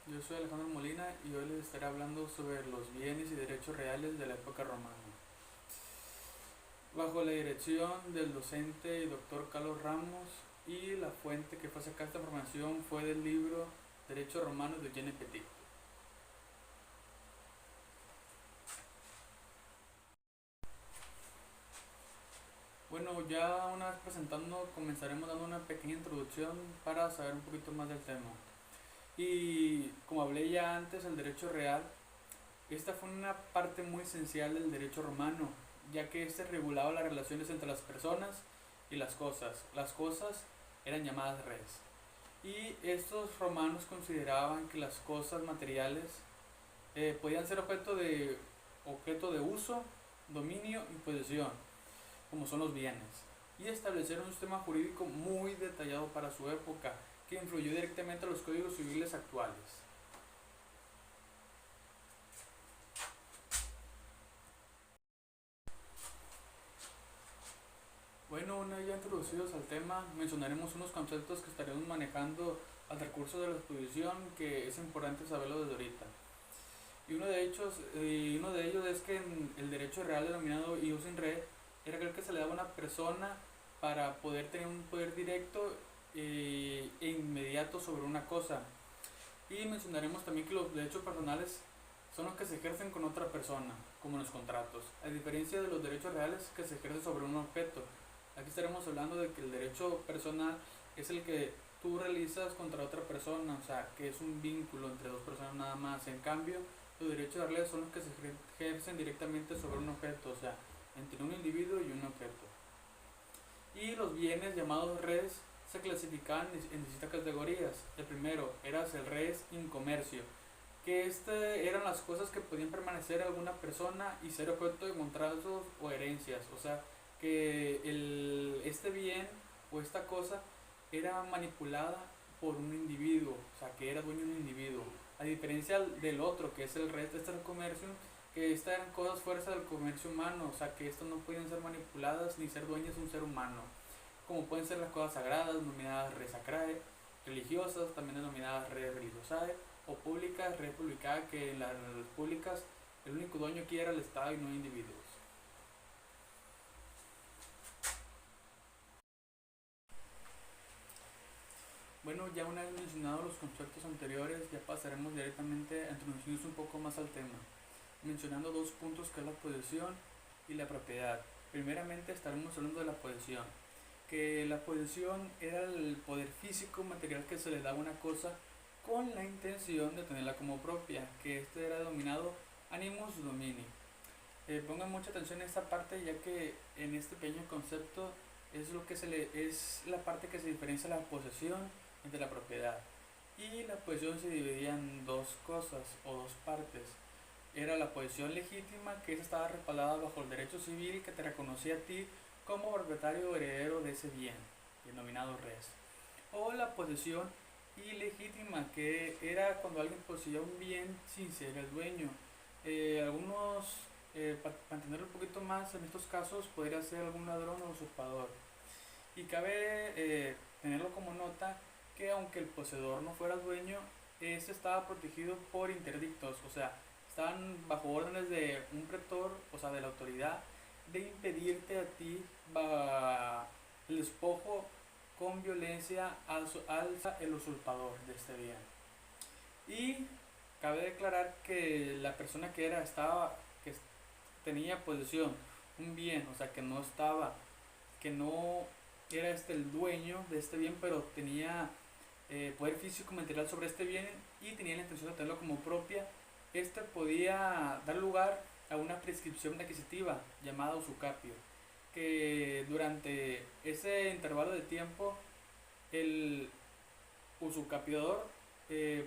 Yo soy Alejandro Molina y hoy les estaré hablando sobre los bienes y derechos reales de la época romana. Bajo la dirección del docente y doctor Carlos Ramos, y la fuente que fue a sacar esta información fue del libro Derechos Romanos de Eugene Petit. Bueno, ya una vez presentando, comenzaremos dando una pequeña introducción para saber un poquito más del tema. Y como hablé ya antes, el derecho real, esta fue una parte muy esencial del derecho romano, ya que este regulaba las relaciones entre las personas y las cosas. Las cosas eran llamadas res. Y estos romanos consideraban que las cosas materiales podían ser objeto de uso, dominio y posesión, como son los bienes. Y establecieron un sistema jurídico muy detallado para su época, que influyó directamente a los códigos civiles actuales. Bueno, una vez ya introducidos al tema, mencionaremos unos conceptos que estaremos manejando al recurso de la exposición, que es importante saberlo desde ahorita. Y uno de ellos es que en el derecho real denominado ius in re era aquel que se le daba a una persona para poder tener un poder directo e inmediato sobre una cosa. Y mencionaremos también que los derechos personales son los que se ejercen con otra persona, como en los contratos, a diferencia de los derechos reales que se ejercen sobre un objeto. Aquí estaremos hablando de que el derecho personal es el que tú realizas contra otra persona, o sea, que es un vínculo entre dos personas nada más. En cambio, los derechos reales son los que se ejercen directamente sobre un objeto, o sea, entre un individuo y un objeto. Y los bienes llamados res se clasificaban en distintas categorías. El primero era el res in comercio, que eran las cosas que podían permanecer a alguna persona y ser objeto de contratos o herencias, o sea, que este bien o esta cosa era manipulada por un individuo, o sea, que era dueño de un individuo, a diferencia del otro, que es el res del comercio, que estas eran cosas fuerza del comercio humano, o sea, que estas no podían ser manipuladas ni ser dueñas de un ser humano, como pueden ser las cosas sagradas, denominadas res sacrae, religiosas, también denominadas res religiosae, o públicas, res publicae, que en las públicas el único dueño aquí era el Estado y no individuos. Bueno, ya una vez mencionados los conceptos anteriores, ya pasaremos directamente a introducirnos un poco más al tema, mencionando dos puntos que es la posesión y la propiedad. Primeramente estaremos hablando de la posesión, que la posesión era el poder físico material que se le daba a una cosa con la intención de tenerla como propia, que este era denominado animus domini. Pongan mucha atención en esta parte, ya que en este pequeño concepto es la parte que se diferencia la posesión de la propiedad. Y la posesión se dividía en dos cosas o dos partes. Era la posesión legítima, que esa estaba respaldada bajo el derecho civil, que te reconocía a ti como propietario o heredero de ese bien, denominado res. O la posesión ilegítima, que era cuando alguien poseía un bien sin ser el dueño. Para entenderlo un poquito más, en estos casos podría ser algún ladrón o usurpador. Y cabe tenerlo como nota que aunque el poseedor no fuera dueño, este estaba protegido por interdictos, o sea, estaban bajo órdenes de un pretor, o sea, de la autoridad, de impedirte a ti el despojo con violencia alza el usurpador de este bien. Y cabe declarar que la persona que tenía posesión, un bien, o sea, que no era el dueño de este bien, pero tenía poder físico material sobre este bien y tenía la intención de tenerlo como propia, este podía dar lugar a una prescripción adquisitiva llamada usucapio, que durante ese intervalo de tiempo el usucapiador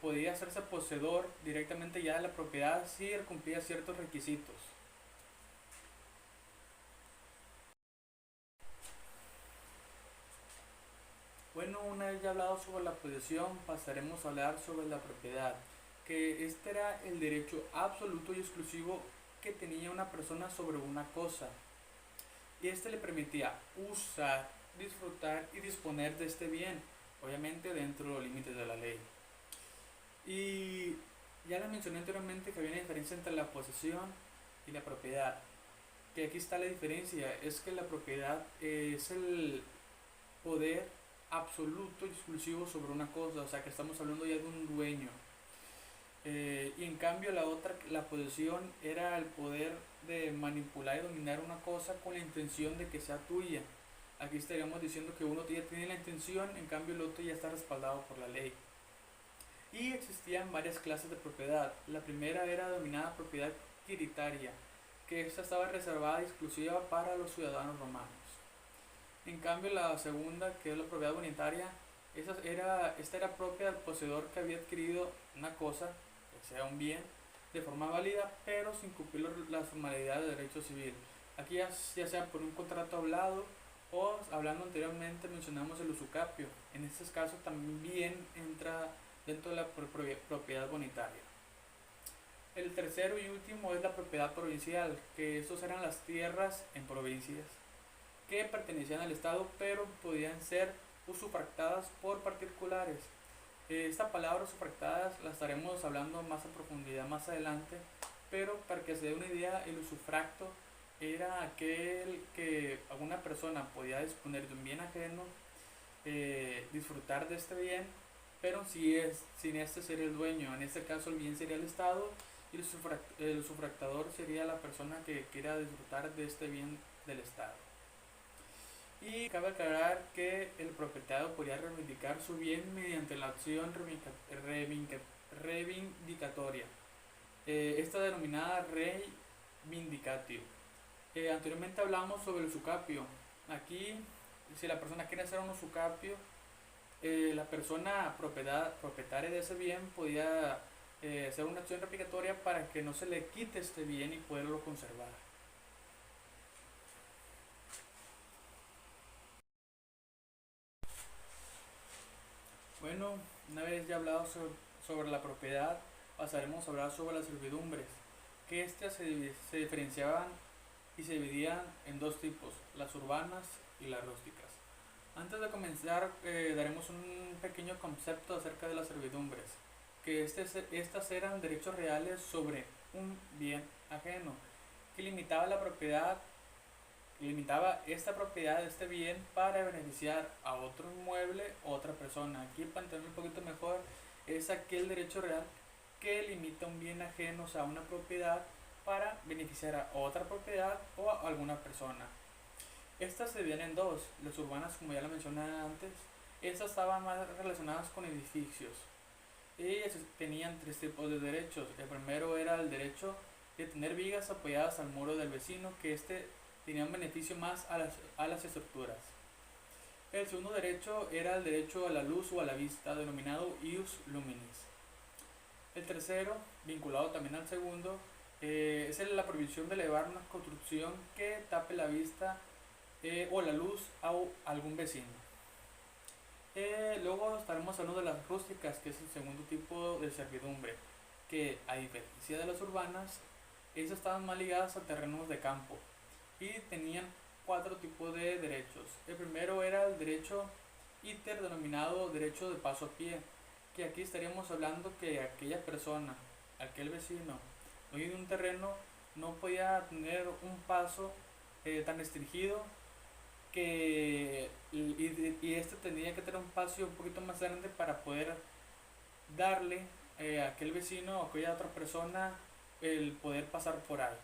podía hacerse poseedor directamente ya de la propiedad si él cumplía ciertos requisitos. Bueno, una vez ya hablado sobre la posesión, pasaremos a hablar sobre la propiedad, que este era el derecho absoluto y exclusivo que tenía una persona sobre una cosa, y este le permitía usar, disfrutar y disponer de este bien, obviamente dentro de los límites de la ley. Y ya les mencioné anteriormente que había una diferencia entre la posesión y la propiedad. Que aquí está la diferencia, es que la propiedad es el poder absoluto y exclusivo sobre una cosa, o sea que estamos hablando ya de un dueño. Y en cambio la otra, la posesión, era el poder de manipular y dominar una cosa con la intención de que sea tuya. Aquí estaríamos diciendo que uno ya tiene la intención, en cambio el otro ya está respaldado por la ley. Y existían varias clases de propiedad. La primera era denominada propiedad quiritaria, que esta estaba reservada y exclusiva para los ciudadanos romanos. En cambio la segunda, que es la propiedad bonitaria, esta era propia del poseedor que había adquirido una cosa, que sea un bien, de forma válida, pero sin cumplir las formalidades de derecho civil. Aquí ya sea por un contrato hablado o, hablando anteriormente, mencionamos el usucapio. En estos casos también entra dentro de la propiedad bonitaria. El tercero y último es la propiedad provincial, que estos eran las tierras en provincias que pertenecían al Estado, pero podían ser usufractadas por particulares. Esta palabra usufractadas la estaremos hablando más a profundidad más adelante, pero para que se dé una idea, el usufracto era aquel que alguna persona podía disponer de un bien ajeno, disfrutar de este bien, pero sin este ser el dueño. En este caso el bien sería el Estado y el usufractador sería la persona que quiera disfrutar de este bien del Estado. Y cabe aclarar que el propietario podría reivindicar su bien mediante la acción reivindicatoria, esta denominada rei vindicatio. Anteriormente hablamos sobre el usucapio. Aquí, si la persona quiere hacer un usucapio, la persona propietaria de ese bien podía hacer una acción replicatoria para que no se le quite este bien y poderlo conservar. Bueno, una vez ya hablado sobre la propiedad, pasaremos a hablar sobre las servidumbres, que estas se diferenciaban y se dividían en dos tipos, las urbanas y las rústicas. Antes de comenzar, daremos un pequeño concepto acerca de las servidumbres, que estas eran derechos reales sobre un bien ajeno, que limitaba esta propiedad de este bien para beneficiar a otro inmueble o otra persona. Aquí, para entender un poquito mejor, es aquel derecho real que limita un bien ajeno, o sea, una propiedad, para beneficiar a otra propiedad o a alguna persona. Estas se dividen en dos, las urbanas, como ya lo mencioné antes. Estas estaban más relacionadas con edificios. Ellas tenían tres tipos de derechos. El primero era el derecho de tener vigas apoyadas al muro del vecino, que tenía un beneficio más a las estructuras. El segundo derecho era el derecho a la luz o a la vista, denominado ius luminis. El tercero, vinculado también al segundo, es la prohibición de elevar una construcción que tape la vista o la luz a algún vecino. Luego estaremos hablando de las rústicas, que es el segundo tipo de servidumbre, que a diferencia de las urbanas, esas estaban más ligadas a terrenos de campo y tenían cuatro tipos de derechos. El primero era el derecho iter, denominado derecho de paso a pie, que aquí estaríamos hablando que aquella persona, aquel vecino, dueño de un terreno, no podía tener un paso tan restringido y este tenía que tener un espacio un poquito más grande para poder darle a aquel vecino o aquella otra persona el poder pasar por ahí.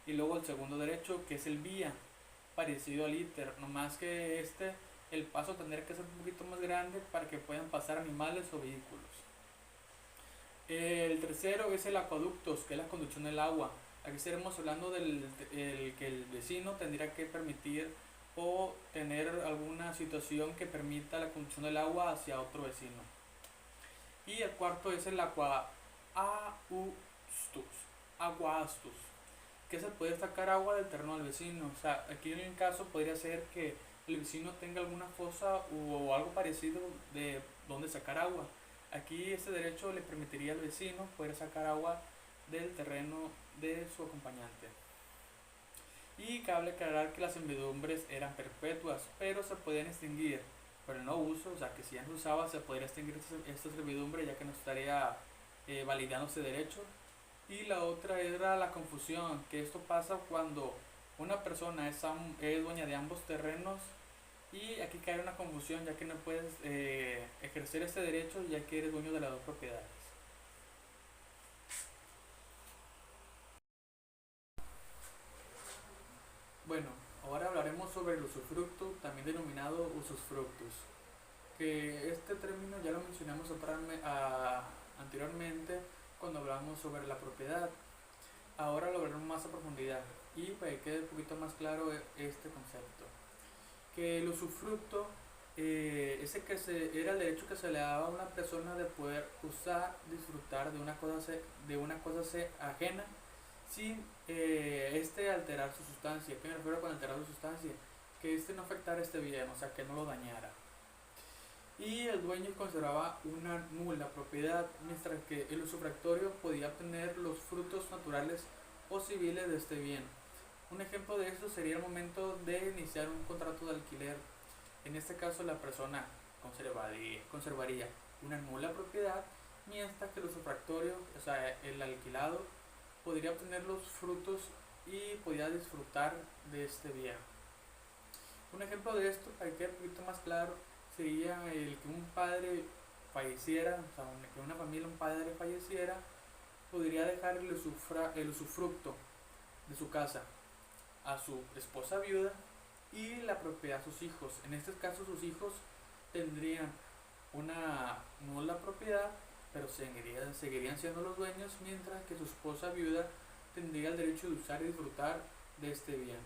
Y luego el segundo derecho, que es el vía, parecido al ITER, nomás que el paso tendría que ser un poquito más grande para que puedan pasar animales o vehículos. El tercero es el acueductos, que es la conducción del agua. Aquí estaremos hablando que el vecino tendría que permitir o tener alguna situación que permita la conducción del agua hacia otro vecino. Y el cuarto es el aguastus, que es el poder sacar agua del terreno del vecino. O sea, aquí en un caso podría ser que el vecino tenga alguna fosa o algo parecido de donde sacar agua. Aquí este derecho le permitiría al vecino poder sacar agua del terreno de su acompañante. Y cabe aclarar que las servidumbres eran perpetuas, pero se podían extinguir por el no uso, o sea que si ya no se usaba se podría extinguir esta servidumbre ya que no estaría validando ese derecho. Y la otra era la confusión, que esto pasa cuando una persona es dueña de ambos terrenos y aquí cae una confusión ya que no puedes ejercer este derecho ya que eres dueño de las dos propiedades. Bueno, ahora hablaremos sobre el usufructo, también denominado usufructus, que este término ya lo mencionamos anteriormente cuando hablamos sobre la propiedad. Ahora lo veremos más a profundidad y para que quede un poquito más claro este concepto. Que el usufructo era el derecho que se le daba a una persona de poder usar, disfrutar de una cosa ajena sin alterar su sustancia. ¿Qué me refiero con alterar su sustancia? Que no afectara este bien, o sea, que no lo dañara. Y el dueño conservaba una nula propiedad, mientras que el usufructorio podía obtener los frutos naturales o civiles de este bien. Un ejemplo de esto sería el momento de iniciar un contrato de alquiler. En este caso la persona conservaría una nula propiedad, mientras que el usufructorio, o sea, el alquilado, podría obtener los frutos y podría disfrutar de este bien. Un ejemplo de esto, para que quede un poquito más claro, sería el que un padre falleciera, o sea, que una familia, un padre falleciera, podría dejar el usufructo de su casa a su esposa viuda y la propiedad a sus hijos. En este caso sus hijos tendrían una nula propiedad, pero seguirían siendo los dueños, mientras que su esposa viuda tendría el derecho de usar y disfrutar de este bien.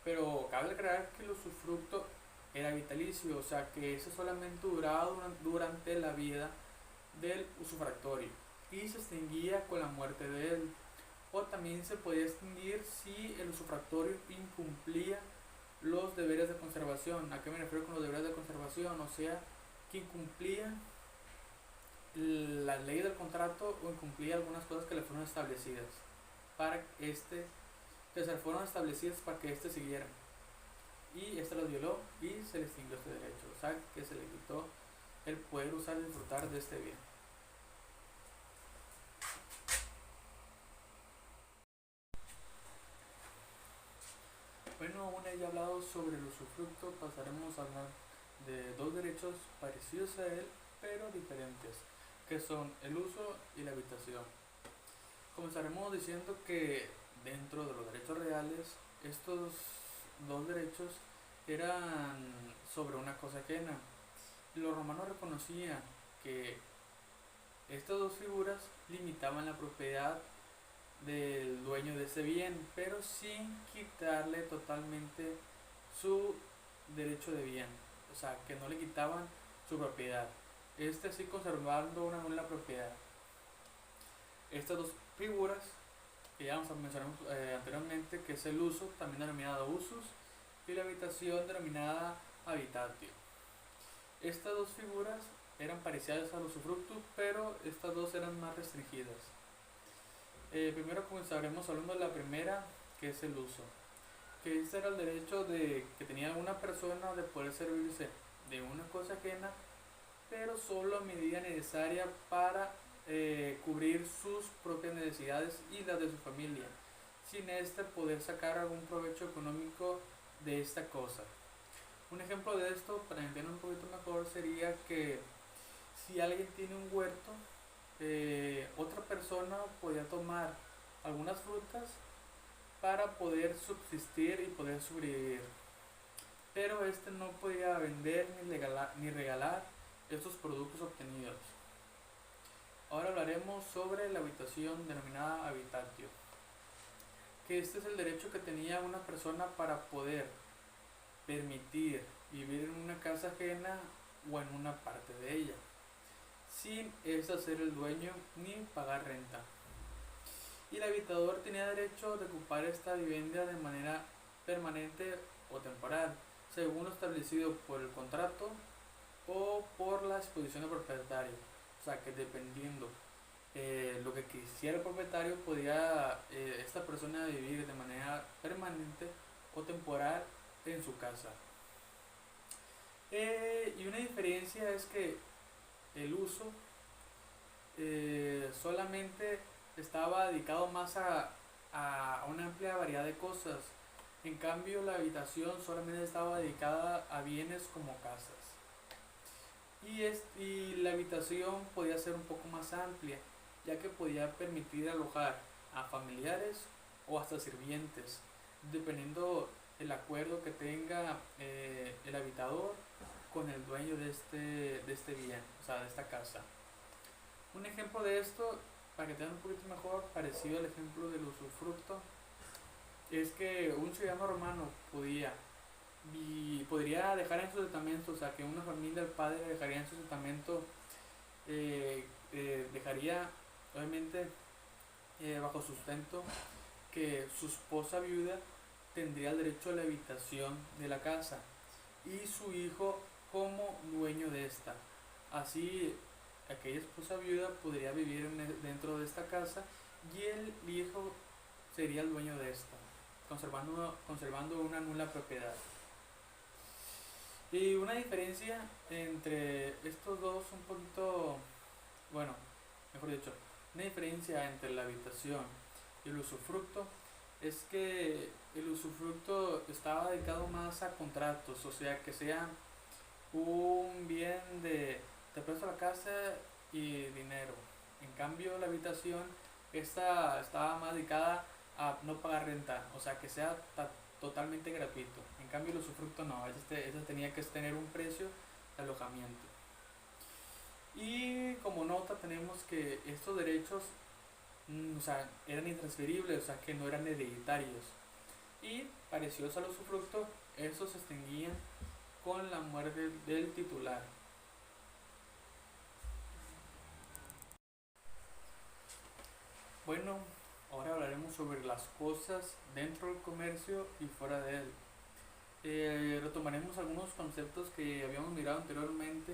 Pero cabe aclarar que el usufructo era vitalicio, o sea que eso solamente duraba durante la vida del usufructorio y se extinguía con la muerte de él. O también se podía extinguir si el usufructorio incumplía los deberes de conservación. ¿A qué me refiero con los deberes de conservación? O sea, que incumplía la ley del contrato o incumplía algunas cosas que le fueron establecidas para que se fueron establecidas para que siguiera. Y los violó y se le extinguió este derecho. O sea, que se le quitó el poder usar y disfrutar de este bien. Bueno, una vez ya hablado sobre el usufructo, pasaremos a hablar de dos derechos parecidos a él, pero diferentes, que son el uso y la habitación. Comenzaremos diciendo que dentro de los derechos reales, estos dos derechos eran sobre una cosa ajena. Los romanos reconocían que estas dos figuras limitaban la propiedad del dueño de ese bien, pero sin quitarle totalmente su derecho de bien, o sea, que no le quitaban su propiedad, sí conservando una nula propiedad. Estas dos figuras que ya mencionamos anteriormente, que es el uso, también denominado usus, y la habitación denominada habitatio. Estas dos figuras eran parecidas al usufructo, pero estas dos eran más restringidas. Primero comenzaremos hablando de la primera, que es el uso. Que este era el derecho que tenía una persona de poder servirse de una cosa ajena, pero solo a medida necesaria para cubrir sus propias necesidades y las de su familia, sin poder sacar algún provecho económico de esta cosa. Un ejemplo de esto, para entender un poquito mejor, sería que si alguien tiene un huerto, otra persona podía tomar algunas frutas para poder subsistir y poder sobrevivir, pero no podía vender ni regalar estos productos obtenidos. Ahora hablaremos sobre la habitación denominada habitatio, que es el derecho que tenía una persona para poder permitir vivir en una casa ajena o en una parte de ella, sin ser el dueño ni pagar renta. Y el habitador tenía derecho de ocupar esta vivienda de manera permanente o temporal, según lo establecido por el contrato o por la disposición del propietario. O sea que dependiendo lo que quisiera el propietario, podía esta persona vivir de manera permanente o temporal en su casa. Y una diferencia es que el uso solamente estaba dedicado más a una amplia variedad de cosas. En cambio, la habitación solamente estaba dedicada a bienes como casas. Y la habitación podía ser un poco más amplia, ya que podía permitir alojar a familiares o hasta sirvientes, dependiendo el acuerdo que tenga el habitador con el dueño de este bien, o sea, de esta casa. Un ejemplo de esto, para que tengan un poquito mejor, parecido al ejemplo del usufructo, es que un ciudadano romano podría dejar en su testamento, o sea, que una familia, el padre dejaría en su testamento, dejaría, obviamente, bajo sustento, que su esposa viuda tendría el derecho a la habitación de la casa y su hijo como dueño de esta. Así, aquella esposa viuda podría vivir dentro de esta casa y el hijo sería el dueño de esta, conservando una nula propiedad. Y una diferencia entre estos dos, un poquito, bueno, mejor dicho, una diferencia entre la habitación y el usufructo es que el usufructo estaba dedicado más a contratos, o sea, que sea un bien de te presto la casa y dinero. En cambio, la habitación esta estaba más dedicada a no pagar renta, o sea, que sea totalmente gratuito. En cambio, el usufructo no, este tenía que tener un precio de alojamiento. Y como nota tenemos que estos derechos o sea, eran intransferibles, o sea, que no eran hereditarios. Y parecidos al usufructo, estos se extinguían con la muerte del titular. Bueno, ahora hablaremos sobre las cosas dentro del comercio y fuera de él. Retomaremos algunos conceptos que habíamos mirado anteriormente,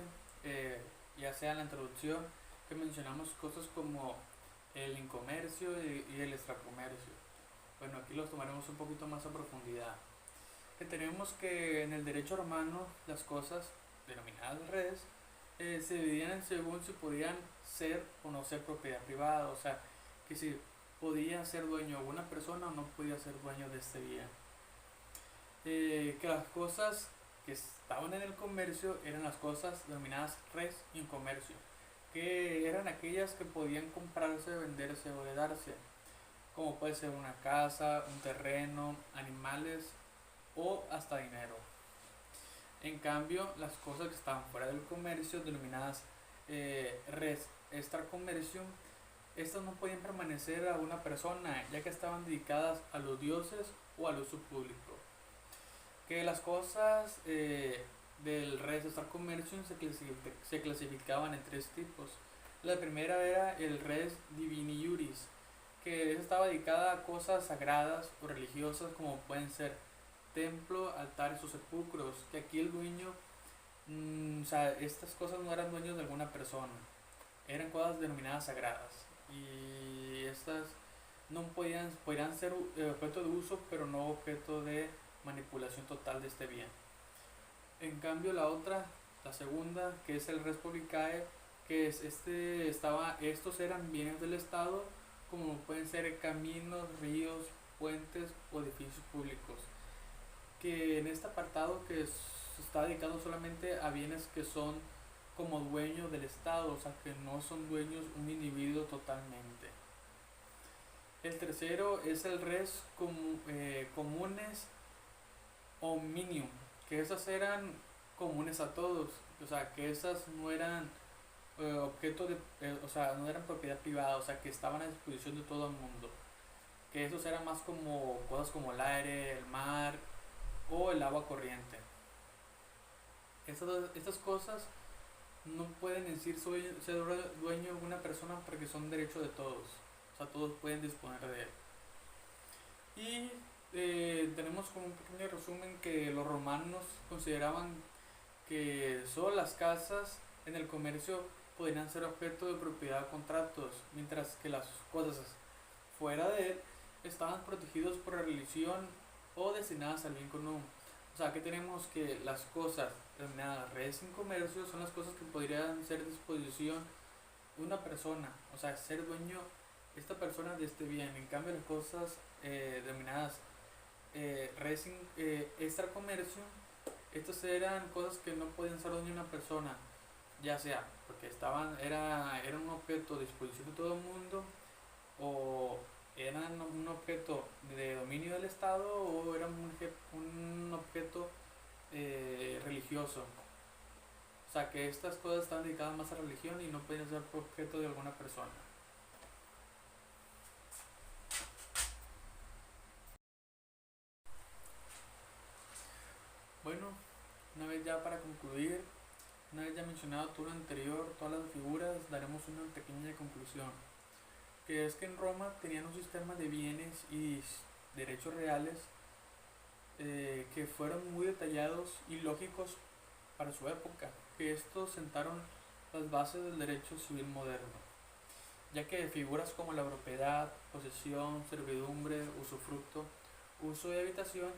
ya sea en la introducción, que mencionamos cosas como el incomercio y el extracomercio. Bueno, aquí los tomaremos un poquito más a profundidad. Que tenemos que en el derecho romano las cosas, denominadas redes, se dividían según si podían ser o no ser propiedad privada, o sea, que si podía ser dueño de una persona o no podía ser dueño de este bien. Que las cosas que estaban en el comercio eran las cosas denominadas res y en comercio, que eran aquellas que podían comprarse, venderse o heredarse, como puede ser una casa, un terreno, animales o hasta dinero. En cambio, las cosas que estaban fuera del comercio, denominadas res extra comercio, estas no podían permanecer a una persona, ya que estaban dedicadas a los dioses o al uso público. Que las cosas del res extra comercio se clasificaban en tres tipos. La primera era el res divini iuris, que estaba dedicada a cosas sagradas o religiosas como pueden ser templo, altares o sepulcros, que aquí el dueño, o sea, estas cosas no eran dueños de alguna persona, eran cosas denominadas sagradas y estas no podían ser objeto de uso, pero no objeto de manipulación total de este bien. En cambio la segunda, que es el res publicae, que es estos eran bienes del Estado, como pueden ser caminos, ríos, puentes o edificios públicos. Que en este apartado está dedicado solamente a bienes que son como dueños del Estado, o sea que no son dueños un individuo totalmente. El tercero es el res comunes omnium, que esas eran comunes a todos, o sea que esas no eran objeto de, o sea, no eran propiedad privada, o sea que estaban a disposición de todo el mundo. Que esos eran más como cosas como el aire, el mar o el agua corriente. Estas cosas no pueden decir ser dueño de una persona porque son derecho de todos, o sea todos pueden disponer de él. Y tenemos como un pequeño resumen que los romanos consideraban que solo las casas en el comercio podrían ser objeto de propiedad de contratos, mientras que las cosas fuera de él estaban protegidos por la religión o destinadas al bien común. O sea, que tenemos que las cosas denominadas redes sin comercio son las cosas que podrían ser disposición de una persona, o sea, ser dueño esta persona de este bien. En cambio, las cosas denominadas redes sin extra comercio, estas eran cosas que no podían ser dueño de una persona, ya sea porque era un objeto de disposición de todo el mundo, o eran un objeto de dominio del Estado, o eran un objeto religioso. O sea, que estas cosas están dedicadas más a religión y no pueden ser objeto de alguna persona. Bueno, una vez ya para concluir, una vez ya mencionado todo lo anterior, todas las figuras, daremos una pequeña conclusión, que es que en Roma tenían un sistema de bienes y derechos reales que fueron muy detallados y lógicos para su época, que estos sentaron las bases del derecho civil moderno, ya que figuras como la propiedad, posesión, servidumbre, usufructo, uso y habitación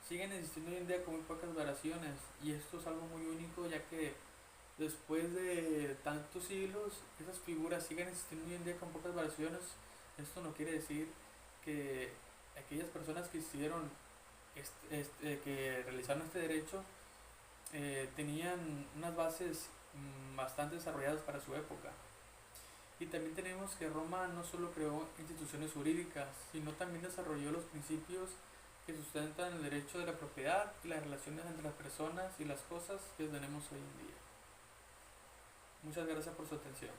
siguen existiendo hoy en día con muy pocas variaciones, y esto es algo muy único, ya que después de tantos siglos esas figuras siguen existiendo hoy en día con pocas variaciones. Esto no quiere decir que aquellas personas que hicieron que realizaron este derecho tenían unas bases bastante desarrolladas para su época. Y también tenemos que Roma no solo creó instituciones jurídicas, sino también desarrolló los principios que sustentan el derecho de la propiedad y las relaciones entre las personas y las cosas que tenemos hoy en día. Muchas gracias por su atención.